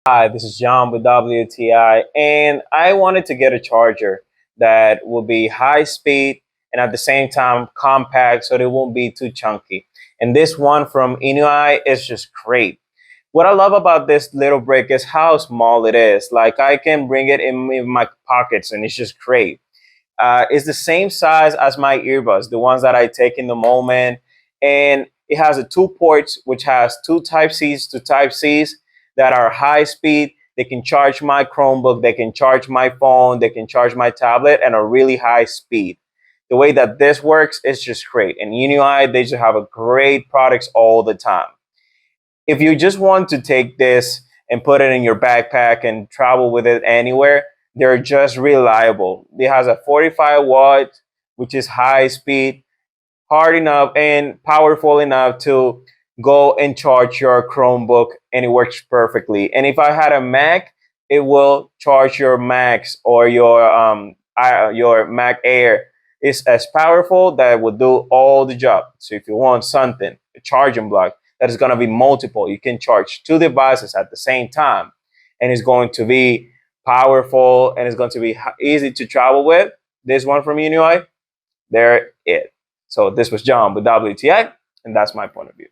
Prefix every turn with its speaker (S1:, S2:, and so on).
S1: Hi, this is John with WTI, and I wanted to get a charger that will be high speed and at the same time compact so it won't be too chunky. And this one from INIU is just great. What I love about this little brick is how small it is. Like I can bring it in my pockets and it's just great. It's the same size as my earbuds, the ones that I take in the moment. And it has a 2 ports, which has two Type C's to Type C's that are high speed. They can charge my Chromebook, they can charge my phone, they can charge my tablet, and a really high speed. The way that this works is just great. And UNI, they just have a great products all the time. If you just want to take this and put it in your backpack and travel with it anywhere, they're just reliable. It has a 45 watt, which is high speed, hard enough and powerful enough to go and charge your Chromebook, and it works perfectly. And if I had a Mac, it will charge your Macs or your Mac Air. It's as powerful that it will do all the job. So if you want something, a charging block that is going to be multiple, you can charge two devices at the same time, and it's going to be powerful and it's going to be easy to travel with. This one from UNI, there it. So this was John with WTI, and that's my point of view.